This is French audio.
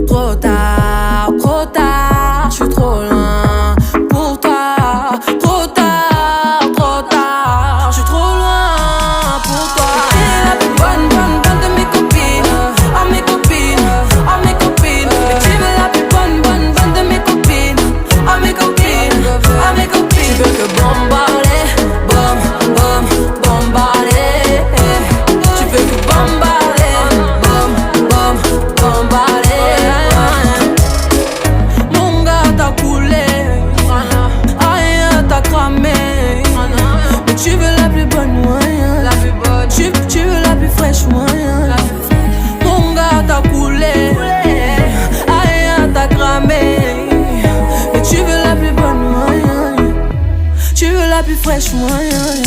trop tard, je suis trop loin pour toi. Trop tard, je suis trop loin pour toi. Tu es la plus bonne de mes copines, oh mes copines, oh mes copines. Et tu es la plus bonne de mes copines, oh mes copines, oh mes copines. Tu veux que bombarder, bombarder. Tu veux que bombarder, bombarder. Mon gars t'a coulé, rien t'a cramé. Mais tu veux la plus bonne, moyen. Tu veux la plus fraîche, moyen. Mon gars t'a coulé, rien t'a cramé. Mais tu veux la plus bonne, moyen. Tu veux la plus fraîche, moyen.